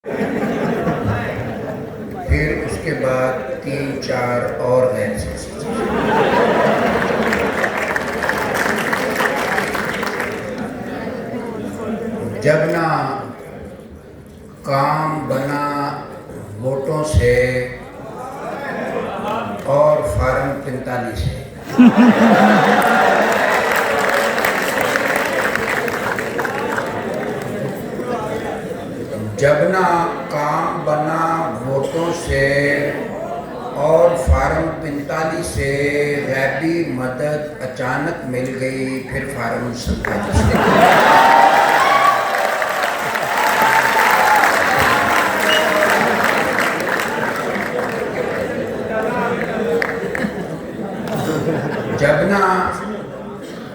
फिर उसके बाद 3-4 और गैर सियासी चीज़ें। जब ना काम बना वोटों से और फार्म 45 से, जब ना काम बना वोटों से और फार्म 45 से गैबी मदद अचानक मिल गई, फिर फार्म 47 से। जब ना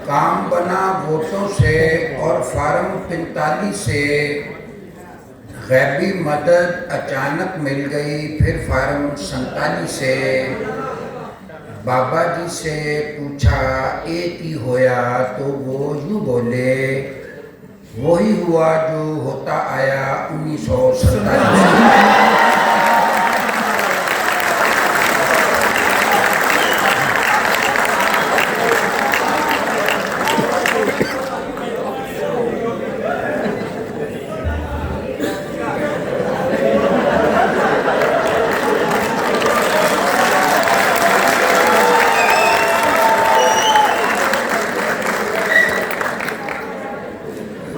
काम बना वोटों से और फार्म 45 से गैबी मदद अचानक मिल गई, फिर फार्म 47 से। बाबा जी से पूछा एक ही होया, तो वो यूँ बोले वही हुआ जो होता आया 1947 में।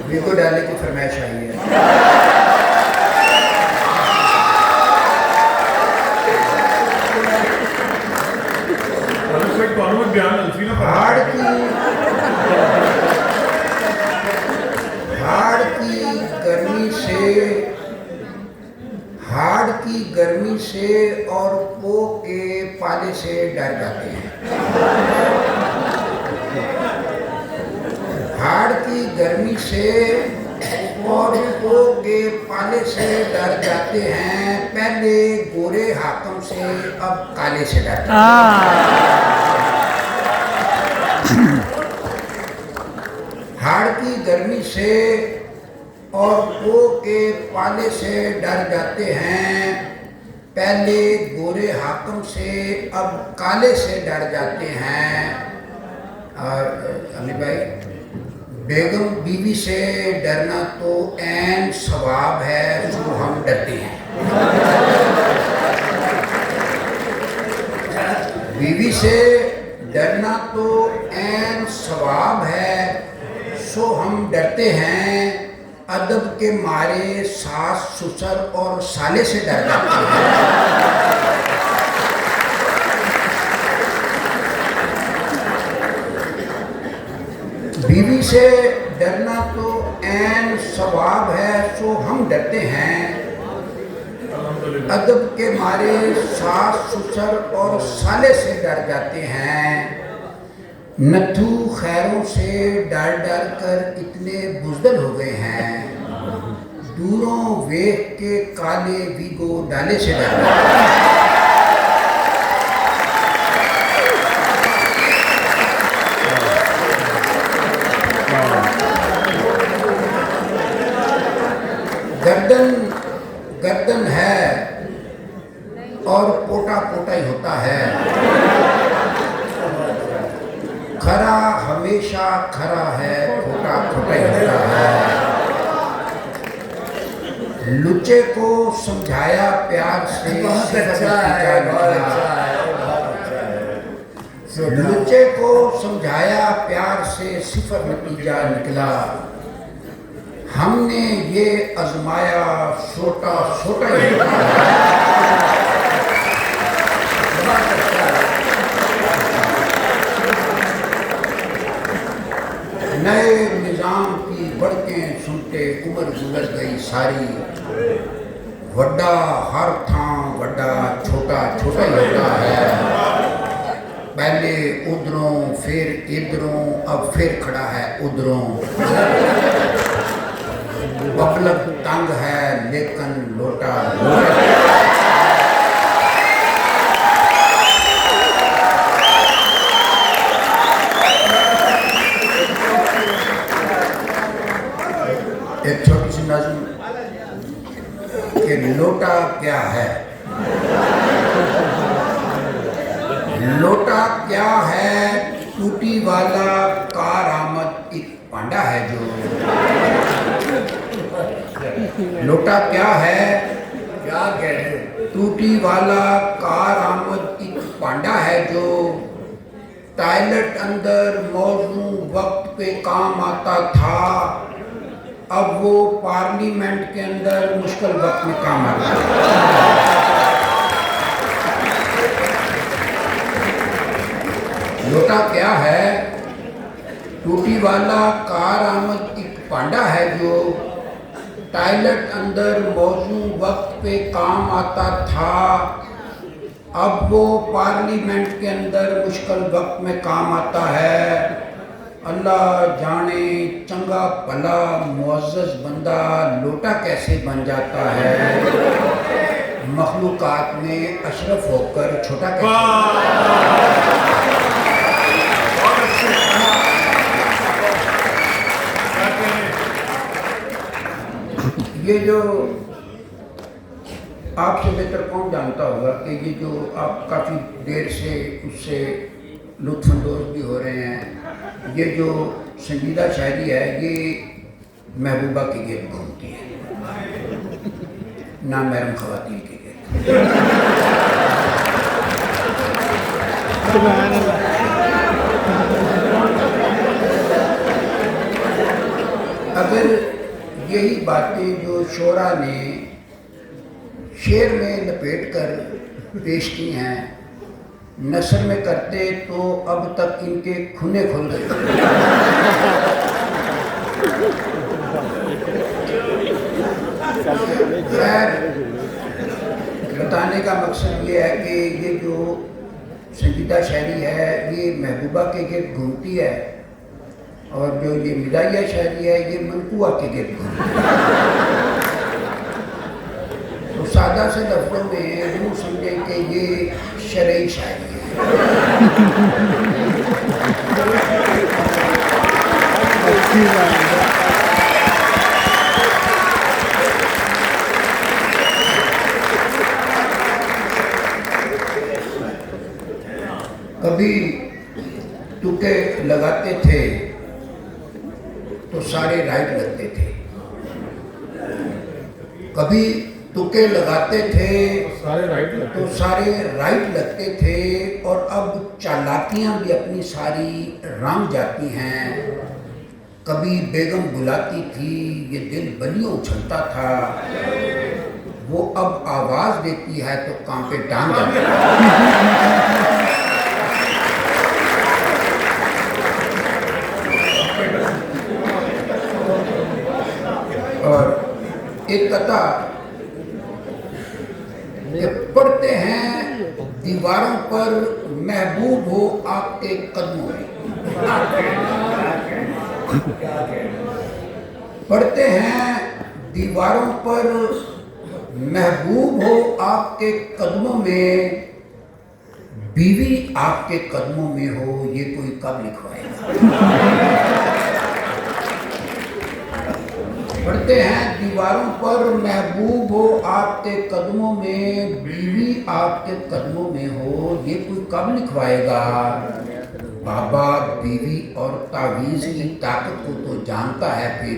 देखो डाले की फरमाइश आई है। हाड़ की गर्मी से और पो के पाले से डर जाते हैं। हाड़ की गर्मी से और पो के पाले से डर जाते हैं। पहले गोरे हाकम से अब काले से डरते हैं। हाड़ की गर्मी से और पो के पाले से डर जाते हैं। पहले गोरे हाकम से अब काले से डर जाते हैं। और अली भाई, बेगम बीवी से डरना तो ऐन सवाब है, जो हम डरते हैं। बीवी से डरना तो ऐन सवाब है, सो हम डरते हैं। अदब के मारे सास ससुर और साले से डर जाते हैं। बीवी से डरना तो ऐन सवाब है, सो हम डरते हैं। अदब के मारे सास ससुर और साले से डर जाते हैं। नथु खैरों से डर डर कर इतने बुज़दिल हो गए हैं। दूरों वेख के काले वीगो डाले से डर जाते हैं। गर्दन है और पोटा पोटा ही होता है। खरा हमेशा खरा है, खोटा खोटा ही होता है। लुच्चे को समझाया प्यार से, लुच्चे को समझाया प्यार से सिफर नतीजा निकला। हमने ये आजमाया छोटा छोटा ही होता है। नए निजाम की बढ़कें सुनते उम्र गुजर गई सारी। वड्डा हर थां वड्डा छोटा छोटा ही होता है। पहले उधरों फिर इधरों, अब फिर खड़ा है उधरों। बबलक तंग है लेकिन लोटा एक छोटी सी नज़्म कि लोटा क्या है। लोटा क्या है, टूटी वाला कार आमद एक पांडा है जो। लोटा क्या है, क्या कह रहे, टूटी वाला कार आमद एक पांडा है जो। टॉयलेट अंदर मौजू वक्त पे काम आता था, अब वो पार्लियामेंट के अंदर मुश्किल वक्त में काम आता है। लोटा क्या है, टूटी वाला कार आमद एक पांडा है जो। टॉयलेट अंदर मौजू वक्त पे काम आता था, अब वो पार्लियामेंट के अंदर मुश्किल वक्त में काम आता है। अल्लाह जाने चंगा भला मुअज़्ज़ज़ बंदा लोटा कैसे बन जाता है, मखलूकात में अशरफ होकर छोटा कैसे। ये जो आपसे बेहतर कौन जानता होगा कि ये जो आप काफ़ी देर से उससे लुत्फ़अंदोज़ भी हो रहे हैं, ये जो संजीदा शायरी है ये महबूबा के गिर्द घूमती है, ना महरम ख़वातीन के गिर्द। अगर यही बातें जो शोरा ने शेर में लपेट कर पेश की हैं नस्र में करते तो अब तक इनके खुने खुल गए। खैर, बताने का मकसद ये है कि ये जो संजीदा शायरी है ये महबूबा के गिर्द घूमती है, और जो ये मिदाइया शायरी है ये मनकुआ के गिर्द घूमती है। तो सादा से लफ्ज़ों में यूँ समझे कि ये शरई शायरी है। कभी तुके लगाते थे तो सारे राइट लगते थे, कभी तुके लगाते थे तो सारे राइट लगते थे, और अब चालाकियां भी अपनी सारी रंग जाती हैं। कभी बेगम बुलाती थी ये दिल बलियों उछलता था, वो अब आवाज़ देती है तो कांपे टांग जाते हैं। और एक कथा ये पढ़ते हैं दीवारों पर महबूब हो आपके कदमों में, पढ़ते हैं दीवारों पर महबूब हो आपके कदमों में, बीवी आपके कदमों में हो ये कोई कब लिखवाएगा। पढ़ते हैं दीवारों पर महबूब हो आपके कदमों में, बीवी आपके कदमों में हो ये कोई कब लिखवाएगा। बाबा बीवी और तावीज़ की ताकत को तो जानता है, फिर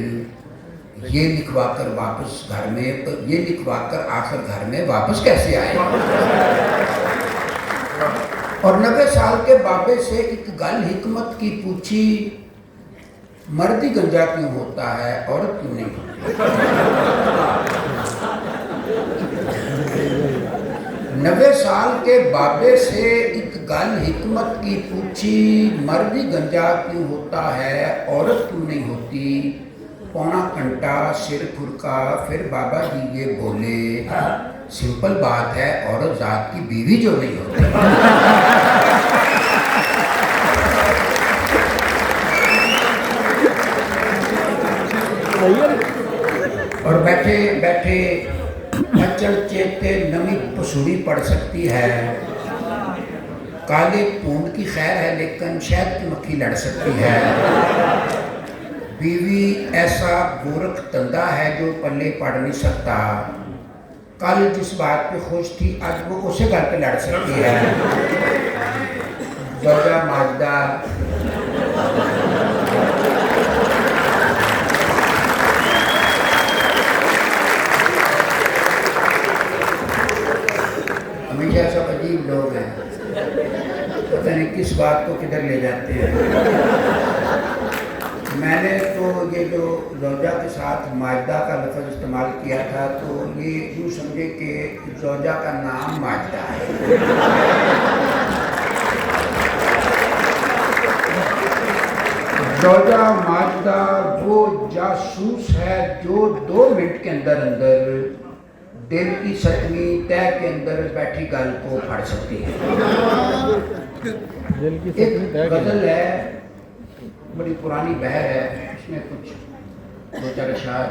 ये लिखवाकर वापस घर में, ये लिखवाकर आखिर घर में वापस कैसे आएगा। और 90 साल के बाबे से एक गल हिकमत की पूछी, मर्द ही गंजा क्यों होता है औरत क्यों नहीं होती। 90 साल के बाबे से एक गल हिकमत की पूछी, मर्द ही गंजा क्यों होता है औरत क्यों नहीं होती। पौना घंटा सिर खुरका फिर बाबा जी ये बोले, सिंपल बात है औरत जात की बीवी जो नहीं होती। और बैठे बैठे अचल चेते नमी पसूरी पड़ सकती है, काले पूंड की खैर है लेकिन शहद की मक्खी लड़ सकती है। बीवी ऐसा गोरख तंदा है जो पल्ले पड़ नहीं सकता, कल जिस बात पे खुश थी आज वो उसे घर पे लड़ सकती है। जोजा माजदा हमेशा सब अजीब लोग हैं, पता नहीं किस बात को किधर ले जाते हैं। मैंने तो ये जो जोजा के साथ माजदा का लफ्ज़ इस्तेमाल किया था तो ये यूँ समझे कि जोजा का नाम माजदा है। जोजा माजदा वो जासूस है जो 2 मिनट के अंदर अंदर दिल की सतवीं तय के अंदर बैठी गल को फड़ सकती है। एक गज़ल है, बड़ी पुरानी बहर है, इसमें कुछ 2-4 अशार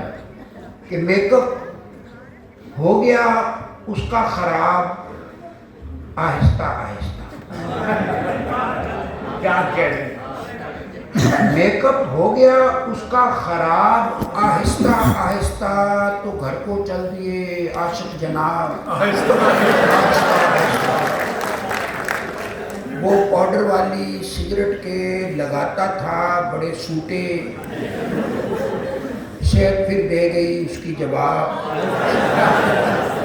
कि मेकअप हो गया उसका खराब आहिस्ता आहिस्ता। क्या कह रहे, मेकअप हो गया उसका खराब आहिस्ता आहिस्ता, तो घर को चल दिए आशिक जनाब आहिस्ता आहिस्ता। वो पाउडर वाली सिगरेट के लगाता था बड़े सूटे से, फिर दे गई उसकी जवाब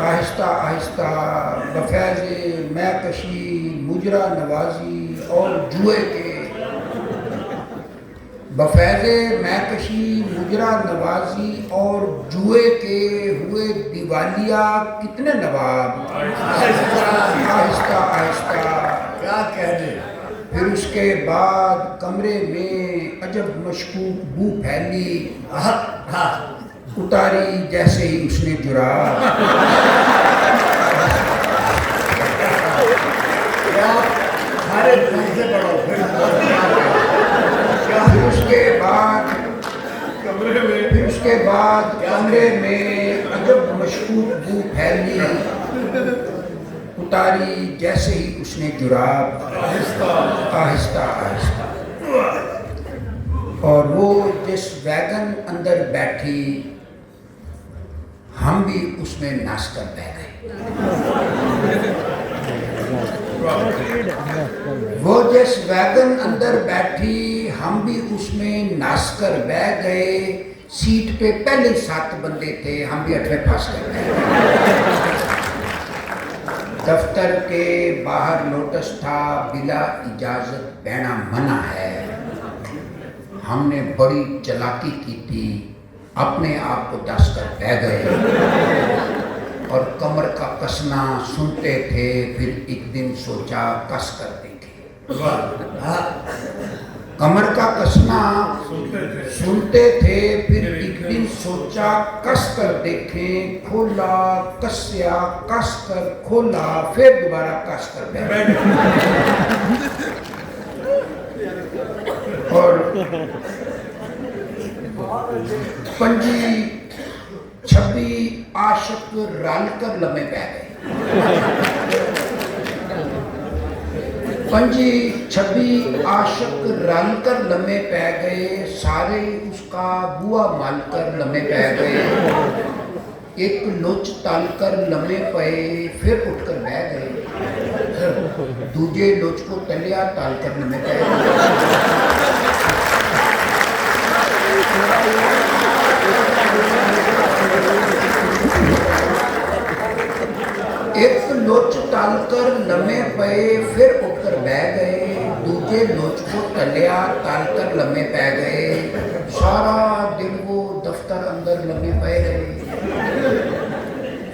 आहिस्ता आहिस्ता। बफैज़ मैकशी मुजरा नवाजी और जुए के, बफैज़ मैकशी मुजरा नवाजी और जुए के हुए दिवालिया कितने नवाब आहिस्ता आहिस्ता। क्या कह दे। फिर उसके बाद कमरे में अजब मशकूक बू फैली, उतारी जैसे ही उसने जुराब। फिर उसके बाद कमरे में अजब मशकूक बू फैली, उतारी जैसे ही उसने जुराब आहिस्ता आहिस्ता। और वो जिस वैगन अंदर बैठी हम भी उसमें नाच कर बह गए। वो जिस वैगन अंदर बैठी हम भी उसमें नाच कर बह गए। सीट पे पहले 7 बंदे थे, हम भी 8वें पास कर गए। दफ्तर के बाहर नोटिस था बिला इजाजत बहना मना है। हमने बड़ी चालाकी की थी, अपने आप को दस कर बह गए और कमर का कसना सुनते थे। फिर एक दिन सोचा कस कर देंगे। कमर का कसना सुनते थे, फिर एक दिन सोचा कस कर देखें। खोला कसया कस कर खोला, फिर दोबारा कस कर बैठे। और 25-26 आशिक रल कर लम्हे पै गए। 25-26 आशिक रल कर लम्हे पै गए। सारे उसका बुआ माल कर लम्हे पै गए। एक लोच तल कर लम्हे पे, फिर उठकर बह गए। दूजे लोच को तलिया तल कर लम्हे पै गए। एक लोच तल कर लम्हे पे, फिर उठकर बह गए। दूजे लोच को तलिया तल कर लम्हे पै गए। सारा दिन वो दफ्तर अंदर लम्हे पै रहे।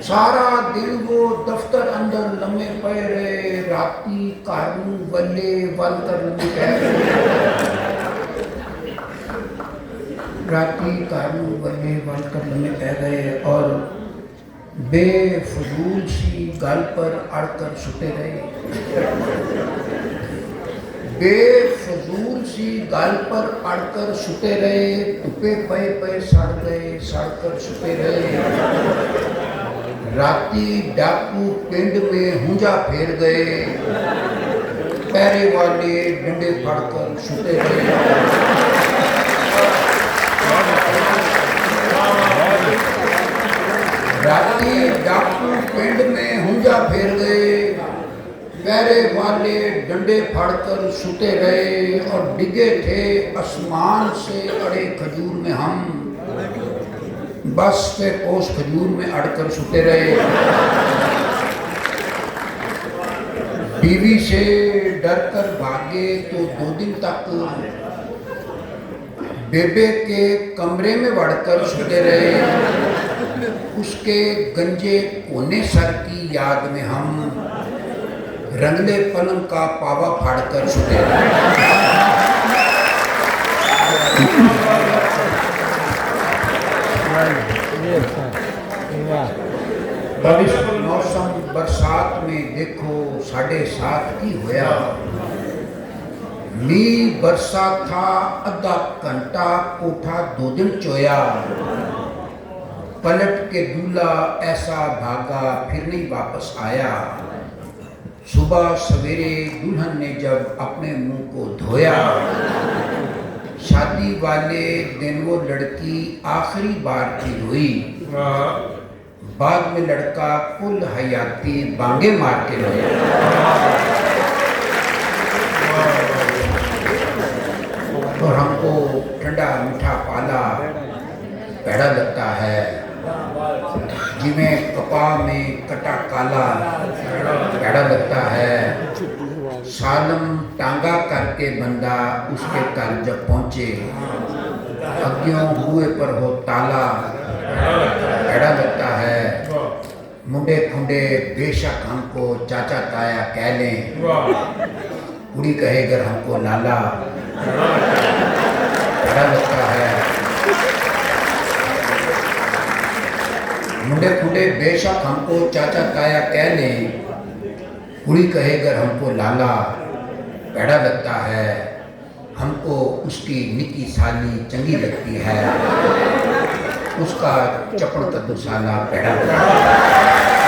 सारा दिन वो दफ्तर अंदर लम्हे पै रहे। राती कानू वल्ले वल कर लम्हे पै गए। राती कानू वल्ले वल कर लम्हे पै गए और बेफजूल सी गल पर अड़कर सुते रहे। बेफजूल सी गल पर अड़कर सुते रहे। टुपे पे पे सड़ गए, सड़कर सुते रहे। राती डाकू पिंड में हुंजा फेर गए। पैरे वाले डंडे फड़कर सुते रहे। राती डाकू पिंड में हुंजा फेर गए, पैरे वाले डंडे फाड़कर सुते गए और डिगे थे आसमान से अड़े खजूर में हम, बस पे ओस खजूर में अड़कर सुते रहे। बीवी से डरकर भागे तो 2 दिन तक बेबे के कमरे में बढ़कर सोते रहे। उसके गंजे कोने सर की याद में हम रंगले पलंग का पावा फाड़कर सोते रहे। बारिश मौसम बरसात में देखो 7:30 की होया। मी बरसा था आधा घंटा कोठा 2 दिन चोया। पलट के दूल्हा ऐसा भागा फिर नहीं वापस आया। सुबह सवेरे दुल्हन ने जब अपने मुंह को धोया, शादी वाले दिन वो लड़की आखिरी बार की रोई। बाद में लड़का कुल हयाती बांगे मार के रोया। और हमको ठंडा मीठा पाला पैड़ा लगता है, जिमें कपा में कटा काला पैड़ा लगता है। सालम टांगा करके बंदा उसके घर जब पहुँचे, अग्यों हुए पर हो ताला पैड़ा लगता है। मुंडे खुंडे बेशक हमको चाचा ताया कह लें, कुड़ी कहेगर हमको लाला पैड़ा लगता है। मुंडे खुंडे बेशक हमको चाचा ताया कह लें, कुड़ी कहेगर हमको लाला पैड़ा लगता है। हमको उसकी निकी साली चंगी लगती है, उसका चपड़ कद्दू साला पैड़ा लगता है।